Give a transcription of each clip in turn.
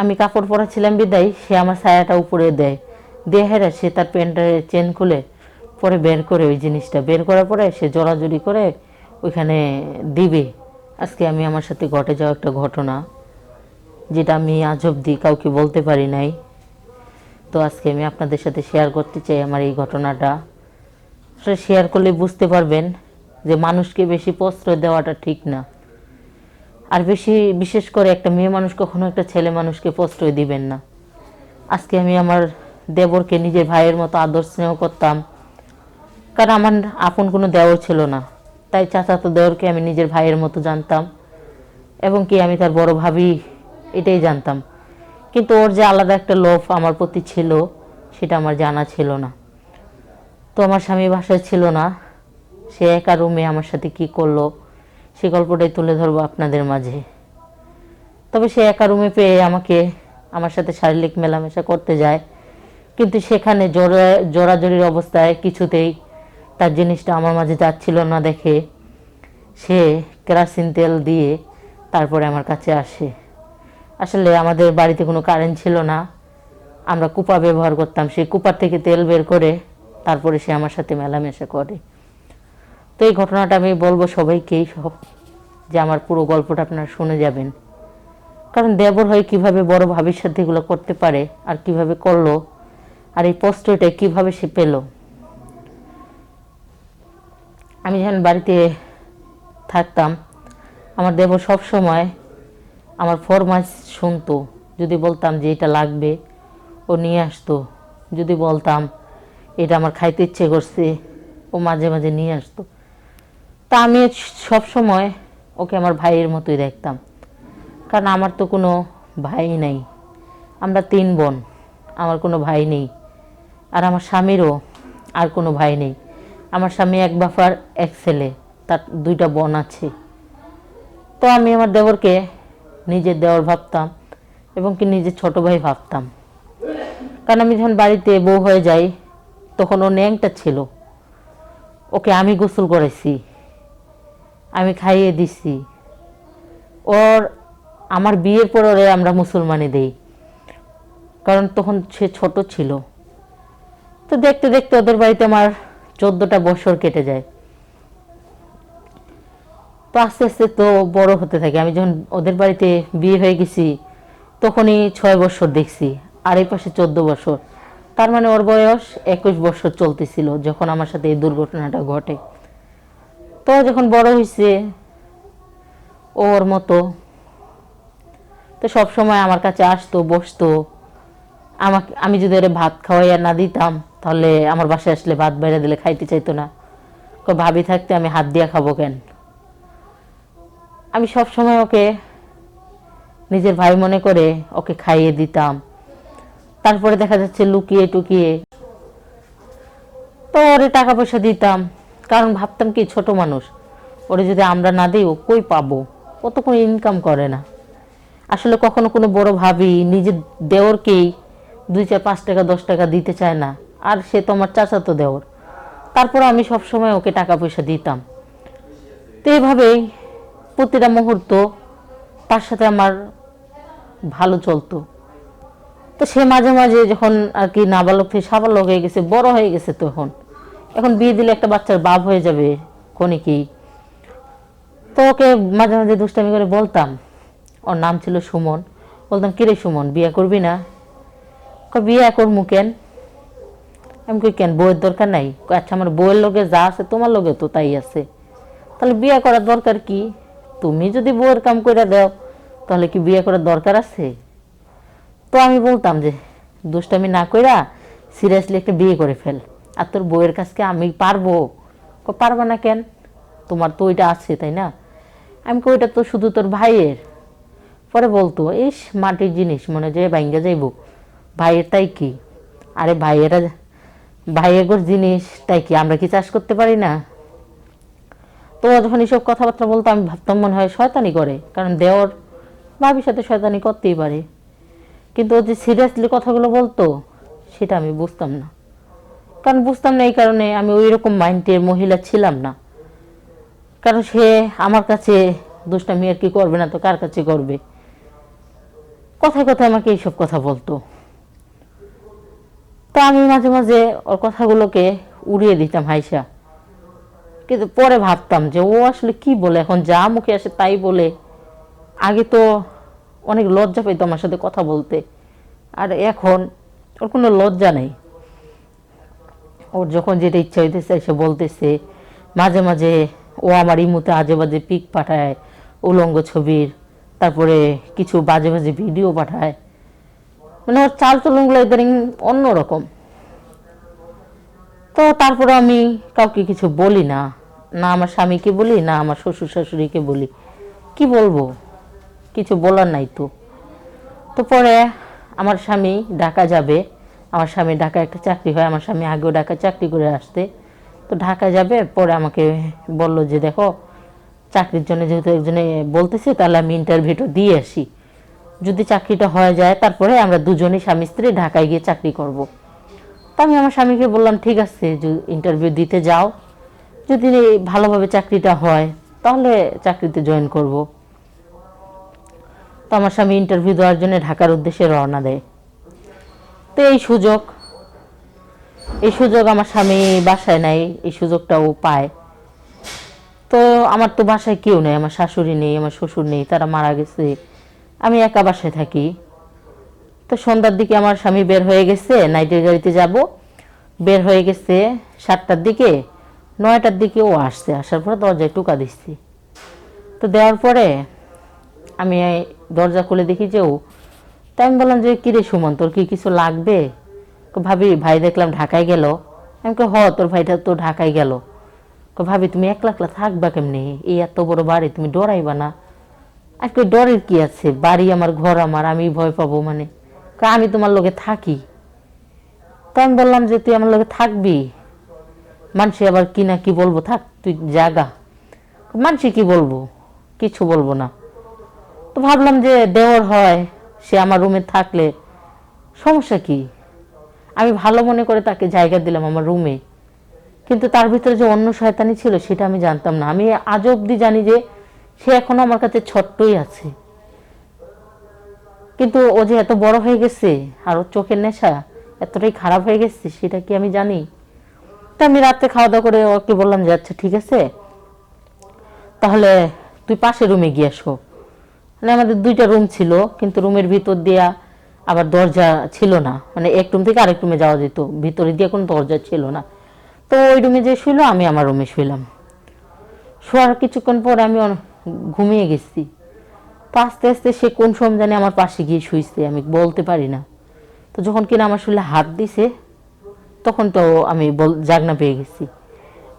আমি কাপড় পরা ছিলাম বিদায় সে আমার ছায়াটা উপরে দেয়, দিয়ে হেরে সে তার প্যান্টের চেন খুলে পরে বের করে, ওই জিনিসটা বের করার পরে সে জড়াজড়ি করে ওইখানে দিবে। আজকে আমি আমার সাথে ঘটে যাওয়া একটা ঘটনা, যেটা আমি আজ অবধি কাউকে বলতে পারি নাই। তো আজকে আমি আপনাদের সাথে শেয়ার করতে চাই আমার এই ঘটনাটা। আসলে শেয়ার করলে বুঝতে পারবেন যে মানুষকে বেশি প্রশ্রয় দেওয়াটা ঠিক না। আর বেশি বিশেষ করে একটা মেয়ে মানুষ কখনো একটা ছেলে মানুষকে প্রশ্রয় দিবেন না। আজকে আমি আমার দেবরকে নিজের ভাইয়ের মতো আদর স্নেহ করতাম, কারণ আমার আপন কোনো দেওর ছিল না, তাই চাচাতো দেওরকে আমি নিজের ভাইয়ের মতো জানতাম, এবং কি আমি তার বড় ভাবি এটাই জানতাম। কিন্তু ওর যে আলাদা একটা লোভ আমার প্রতি ছিল সেটা আমার জানা ছিল না। তো আমার স্বামী বাসায় ছিল না, সে একা রুমে আমার সাথে কি করলো সে গল্পটাই তুলে ধরবো আপনাদের মাঝে। তবে সে একা রুমে পেয়ে আমাকে আমার সাথে শারীরিক মেলামেশা করতে যায়, কিন্তু সেখানে জোরাজোরির অবস্থায় কিছুতেই তার জিনিসটা আমার মাঝে যাচ্ছিল না দেখে সে কেরোসিন তেল দিয়ে তারপরে আমার কাছে আসে। আসলে আমাদের বাড়িতে কোনো কারেন্ট ছিল না, আমরা কুপা ব্যবহার করতাম, সেই কুপার থেকে তেল বের করে তারপরে সে আমার সাথে মেলামেশা করে। তো এই ঘটনাটা আমি বলবো সবাইকেই, সব যে আমার পুরো গল্পটা আপনারা শুনে যাবেন, কারণ দেবর হয়ে কিভাবে বড় ভাবির সাথে এগুলো করতে পারে আর কিভাবে করলো, আর এই প্রশ্রয়টা কিভাবে সে পেল। আমি যখন বাড়িতে থাকতাম আমার দেবর সব সময় আমার ফরমাইশ শুনতো। যদি বলতাম যে এটা লাগবে ও নিয়ে আসতো, যদি বলতাম এটা আমার খাইতে ইচ্ছে করছে ও মাঝে মাঝে নিয়ে আসতো। তা আমি সব সময় ওকে আমার ভাইয়ের মতোই দেখতাম, কারণ আমার তো কোনো ভাই নেই, আমরা 3 বোন, আমার কোনো ভাই নেই। আর আমার স্বামীরও আর কোনো ভাই নেই। আমার স্বামী এক বাফার এক ছেলে, তার 2টা বোন আছে। তো আমি আমার দেবরকে নিজের দেওর ভাবতাম এবং কি নিজের ছোট ভাই ভাবতাম, কারণ আমি যখন বাড়িতে বউ হয়ে যাই তখন ও ন্যাংটা ছিল, ওকে আমি গোসল করেছি, আমি খাইয়ে দিছি ওর। আমার বিয়ের পর ওরে আমরা মুসলমানি দেই, কারণ তখন সে ছোট ছিল। তো দেখতে দেখতে ওদের বাড়িতে আমার 14টা বছর কেটে যায়। তো আস্তে আস্তে তো বড় হতে থাকে। আমি যখন ওদের বাড়িতে বিয়ে হয়ে গেছি তখনই 6 বছর দেখছি, আর এই পাশে 14 বছর, তার মানে ওর বয়স 21 বছর চলতেছিল যখন আমার সাথে এই দুর্ঘটনাটা ঘটে। তো যখন বড় হয়েছে ওর মতো, তো সব সময় আমার কাছে আসতো, বসতো। আমি যদি ওরে ভাত খাওয়াইয়া না দিতাম তাহলে আমার বাসায় আসলে ভাত বাইরে দিলে খাইতে চাইতো না, ভাবি থাকতে আমি হাত দিয়া খাবো কেন। আমি সব সময় ওকে নিজের ভাই মনে করে ওকে খাইয়ে দিতাম। তারপরে দেখা যাচ্ছে লুকিয়ে টুকিয়ে তো ওরে টাকা পয়সা দিতাম, কারণ ভাবতাম কি ছোট মানুষ, ওরে যদি আমরা না দিই ও কই পাবো, ও তো কোনো ইনকাম করে না। আসলে কখনো কোনো বড় ভাবি নিজের দেওরকেই 2 4 5 টাকা 10 টাকা দিতে চায় না, আর সে তো আমার চাচাতো দেওর। তারপর আমি সব সময় ওকে টাকা পয়সা দিতাম। তো এইভাবেই প্রতিটা মুহূর্ত তার সাথে আমার ভালো চলতো। তো সে মাঝে মাঝে যখন আর কি নাবালক থেকে সাবালক হয়ে গেছে, বড় হয়ে গেছে, তখন এখন বিয়ে দিলে একটা বাচ্চার বাপ হয়ে যাবে কনিকেই। তো ওকে মাঝে মাঝে দুষ্টামি করে বলতাম, ওর নাম ছিল সুমন, বলতাম কিরে সুমন বিয়ে করবি না? বিয়ে করবো কেন? আমি কই কেন বউয়ের দরকার নাই? আচ্ছা আমার বউয়ের লোকে যা আছে তোমার লোকে তো তাই আছে, তাহলে বিয়ে করার দরকার কি? তুমি যদি বউয়ের কাম করে দাও তাহলে কি বিয়ে করার দরকার আছে? তো আমি বলতাম যে দুষ্টামি না কইরা সিরিয়াসলি একটা বিয়ে করে ফেল, আর তোর বউয়ের কাছকে আমি পারবো? পারবা না কেন? তোমার তো ওইটা আছে তাই না? আমি কই ওইটা তো শুধু তোর ভাইয়ের। পরে বলতো ইস মাটির জিনিস মনে যায় ভাঙ্গা যাইব, ভাইয়ের তাই কি? আরে ভাইয়ের জিনিস তাই কি আমরা কি চাষ করতে পারি না? তো যখন এসব কথাবার্তা বলতো আমি ভাবতাম মনে হয় শয়তানি করে, কারণ দেওর ভাবির সাথে শয়তানি করতেই পারে। কিন্তু ও যে সিরিয়াসলি কথাগুলো বলতো সেটা আমি বুঝতাম না, কারণ বুঝতাম না এই কারণে আমি ওই রকম মাইন্ডের মহিলা ছিলাম না। কারণ সে আমার কাছে দুষ্টামি আর কি করবে না তো কার কাছে করবে? কথায় কথায় আমাকে এইসব কথা বলতো। তো আমি মাঝে মাঝে ওর কথাগুলোকে উড়িয়ে দিতাম হাইসা, কিন্তু পরে ভাবতাম যে ও আসলে কি বলে, এখন যা মুখে আসে তাই বলে। আগে তো অনেক লজ্জা পেতো আমার সাথে কথা বলতে, আর এখন ওর কোনো লজ্জা নেই। ওর যখন যেটা ইচ্ছা হইতেছে সে বলতেছে। মাঝে মাঝে ও আমার ইমুতে আজে বাজে পিক পাঠায়, উলঙ্গ ছবির, তারপরে কিছু বাজে বাজে ভিডিও পাঠায়। মানে ওর চাল চলনগুলো ইদানিং অন্যরকম। তো তারপরে আমি কাউকে কিছু বলি না, না আমার স্বামীকে বলি, না আমার শ্বশুর শাশুড়িকে বলি। কি বলবো, কিছু বলার নাই তো। তো পরে আমার স্বামী ঢাকা যাবে, আমার স্বামী ঢাকা একটা চাকরি হয়, আমার স্বামী আগেও ঢাকা চাকরি করে আসতে। তো ঢাকা যাবে, পরে আমাকে বলল যে দেখো চাকরির জন্য যেহেতু একজনে বলতেছে, তাহলে আমি ইন্টারভিউটা দিয়ে আসি, যদি চাকরিটা হয়ে যায় তারপরে আমরা দুজনেই স্বামী স্ত্রী ঢাকায় গিয়ে চাকরি করব। তো আমি আমার স্বামীকে বললাম ঠিক আছে, ইন্টারভিউ দিতে যাও, যদি ভালোভাবে চাকরিটা হয় তাহলে চাকরিতে জয়েন করব। তো আমার স্বামী ইন্টারভিউ দেওয়ার জন্য ঢাকার উদ্দেশ্যে রওনা দেয়। তো এই সুযোগ আমার স্বামী বাসায় নাই, এই সুযোগটাও পায়। তো আমার তো বাসায় কেউ নেই, আমার শাশুড়ি নেই, আমার শ্বশুর নেই, তারা মারা গেছে, আমি একা বাসায় থাকি। তো সন্ধ্যার দিকে আমার স্বামী বের হয়ে গেছে, নাইটের গাড়িতে যাব, বের হয়ে গেছে 7টার দিকে, 9টার দিকে ও আসছে, আসার পরে দরজায় টোকা দিচ্ছি। তো দেওয়ার পরে আমি দরজা খুলে দেখি যে ও। তাই আমি বললাম যে কিরে সুমন, তোর কি কিছু লাগবে? ভাবি ভাই দেখলাম ঢাকায় গেল। আমি তোর ভাইটা তো ঢাকায় গেল। ভাবি তুমি একলা একলা থাকবা কেমনি, এই এত বড় বাড়ি, তুমি ডরাইবা না? আজকে ডরের কি আছে, বাড়ি আমার, ঘর আমার, আমি ভয় পাবো মানে? আমি তোমার লোকে থাকি। তো আমি বললাম যে তুই আমার লোকে থাকবি, মানুষে আবার কি না কি বলবো, থাক তুই জাগা। মানুষে কি বলবো, কিছু বলবো না। তো ভাবলাম যে দেওর হয়, সে আমার রুমে থাকলে সমস্যা কি। আমি ভালো মনে করে তাকে জায়গা দিলাম আমার রুমে, কিন্তু তার ভিতরে যে অন্য শয়তানি ছিল সেটা আমি জানতাম না। আমি আজ অব্দি জানি যে সে এখনো আমার কাছে ছোট্টই আছে, কিন্তু ও যে এত বড় হয়ে গেছে আর ওর চোখের নেশা এতটাই খারাপ হয়ে গেছে সেটা কি আমি জানি? তা আমি রাতে খাওয়া দাওয়া করে ওকে বললাম যে আচ্ছা ঠিক আছে, তাহলে তুই পাশের রুমে গিয়ে আসো। মানে আমাদের 2টা রুম ছিল, কিন্তু রুমের ভিতর দিয়া আবার দরজা ছিল না, মানে এক রুম থেকে আরেক রুমে যাওয়া যেত, ভিতরে দিয়ে কোনো দরজা ছিল না। তো ওই রুমে যে শুইলো, আমি আমার রুমে শুইলাম। শোয়ার কিছুক্ষণ পরে আমি ঘুমিয়ে গেছি। তো আস্তে আস্তে সে কোন সময় জানি আমার পাশে গিয়ে শুইছে, আমি বলতে পারি না। তো যখন কিনা আমার শরীরে হাত দিছে, তখন তো আমি জাগনা পেয়ে গেছি।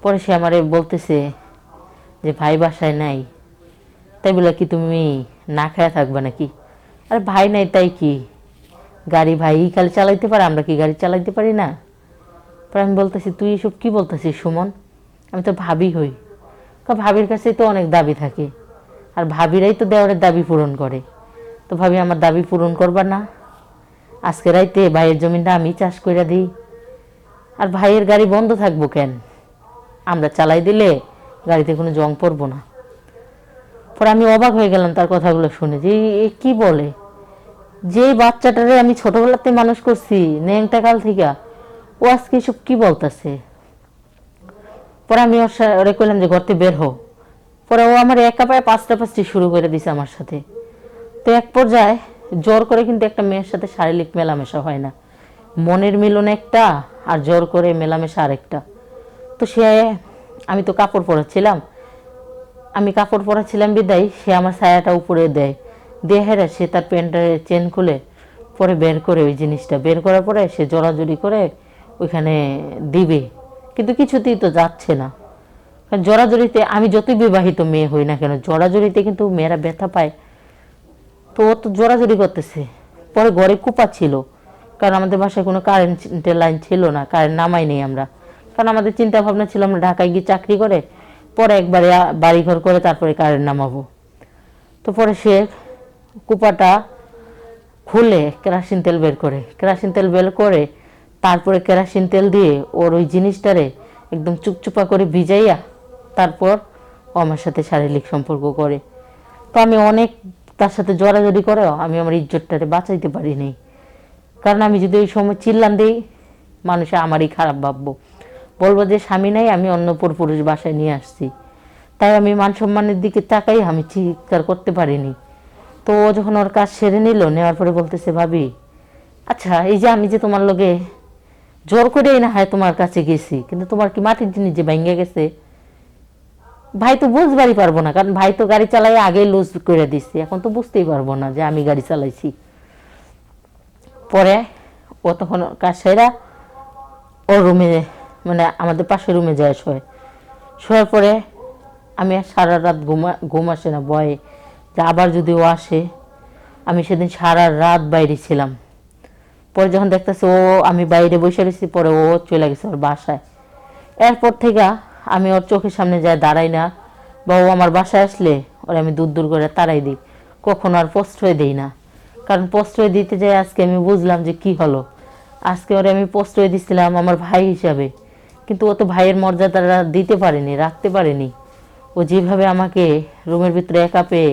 পরে সে আমারে বলতেছে যে ভাই বাসায় নাই, তাই বলে কি তুমি না খায়া থাকবা নাকি? আরে ভাই নাই তাই কি, গাড়ি ভাই খালি চালাইতে পারে, আমরা কি গাড়ি চালাইতে পারি না? পরে আমি বলতেছি তুই এসব কি বলতেছিস সুমন, আমি তো ভাবি হই। ভাবির কাছেই তো অনেক দাবি থাকে, আর ভাবিরাই তো দেওয়ারের দাবি পূরণ করে। তো ভাবি আমার দাবি পূরণ করবার না? আজকে রাইতে ভাইয়ের জমিনটা আমি চাষ করে দিই, আর ভাইয়ের গাড়ি বন্ধ থাকবো কেন? আমরা চালাই দিলে গাড়িতে কোনো জং পড়বো না। পরে আমি অবাক হয়ে গেলাম তার কথাগুলো শুনে, যে এ কি বলে, যে বাচ্চাটারে আমি ছোটবেলাতে মানুষ করছি ন্যাংটা কাল থেকে, ও আজকে এসব কি বলতেছে। পরে আমি ওরে কইলাম যে ঘর থেকে বের হো। পরে ও আমার একা পায়ে 5টা শুরু করে দিছে আমার সাথে। তো এক পর্যায়ে জোর করে কিন্তু একটা মেয়ের সাথে শারীরিক মেলামেশা হয় না, মনের মিলন একটা, আর জোর করে মেলামেশা আরেকটা। তো সে, আমি তো কাপড় পরাচ্ছিলাম বিদায় সে আমার ছায়াটা উপরে দেয়, দিয়ে হেরে সে তার প্যান্টের চেন খুলে পরে বের করে, ওই জিনিসটা বের করার পরে সে জড়াজড়ি করে ওইখানে দিবে, কিন্তু কিছুতেই তো যাচ্ছে না। জড়াজড়িতে আমি যতই বিবাহিত মেয়ে হই না কেন, জড়াজড়িতে কিন্তু মেয়েরা ব্যথা পায়। তো ও তো জোরাজোরি করতেছে। পরে ঘরে কুপা ছিল, কারণ আমাদের বাসায় কোনো কারেন্টের লাইন ছিল না, কারেন্ট নামাই নেই আমরা, কারণ আমাদের চিন্তা ভাবনা ছিল আমরা ঢাকায় গিয়ে চাকরি করে পরে একবারে বাড়িঘর করে তারপরে কারেন্ট নামাবো। তো পরে সে কুপাটা খুলে কেরাসিন তেল বের করে তারপরে কেরাসিন তেল দিয়ে ওর ওই জিনিসটারে একদম চুপচুপা করে ভিজাইয়া তারপর ও আমার সাথে শারীরিক সম্পর্ক করে। তো আমি অনেক তার সাথে জড়াজড়ি করেও আমি আমার ইজ্জতটারে বাঁচাইতে পারিনি। কারণ আমি যদি ওই সময় চিল্লান দিই, মানুষে আমারই খারাপ ভাববো, বলবো যে স্বামী নাই, আমি অন্য পুরুষ বাসায় নিয়ে আসছি। তাই আমি মান সম্মানের দিকে তাকাই, আমি চিৎকার করতে পারিনি। তো ও যখন ওর কাজ সেরে নিল, নেওয়ার পরে বলতেছে, ভাবি আচ্ছা এই যে আমি যে তোমার লগে জোর করেই না হয় তোমার কাছে গেছি, কিন্তু তোমার কি মাটির জিনিস যে ভেঙে গেছে? ভাই তো বুঝবারই পারবো না, কারণ ভাই তো গাড়ি চালাই আগেই লুজ করে দিচ্ছে, এখন তো বুঝতেই পারবো না যে আমি গাড়ি চালাইছি। পরে ও তখন কাজ সেরা ওর রুমে, মানে আমাদের পাশের রুমে যায় শোয়। শোয়ার পরে আমি আর সারা রাত ঘুম আসে না ভয়ে যে আবার যদি ও আসে। আমি সেদিন সারা রাত বাইরে ছিলাম। পরে যখন দেখতেছে ও, আমি বাইরে বসে রয়েছি, পরে ও চলে গেছে ওর বাসায়। এরপর থেকে আমি ওর চোখের সামনে যায় দাঁড়াই না, বা ও আমার বাসায় আসলে ওরে আমি দূর দূর করে তাড়াই দিই, কখনো আর প্রশ্রয় দিই না। কারণ প্রশ্রয় দিতে যাই আজকে আমি বুঝলাম যে কি হলো। আজকে ওরে আমি প্রশ্রয় দিছিলাম আমার ভাই হিসাবে, কিন্তু ও তো ভাইয়ের মর্যাদাটা দিতে পারেনি, রাখতে পারেনি। ও যেভাবে আমাকে রুমের ভিতরে একা পেয়ে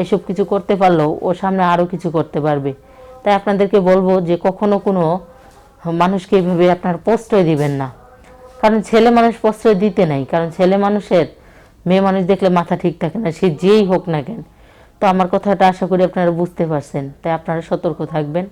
এসব কিছু করতে পারলো, ও সামনে আরও কিছু করতে পারবে। তাই আপনাদেরকে বলবো যে কখনো কোনো মানুষকে এইভাবে আপনার প্রশ্রয় দিবেন না। কারণ ছেলে মানুষ প্রশ্রয় দিতে নাই, কারণ ছেলে মানুষের মেয়ে মানুষ দেখলে মাথা ঠিক থাকে না, সে যেই হোক না কেন। তো আমার কথাটা আশা করি আপনারা বুঝতে পারছেন, তাই আপনারা সতর্ক থাকবেন।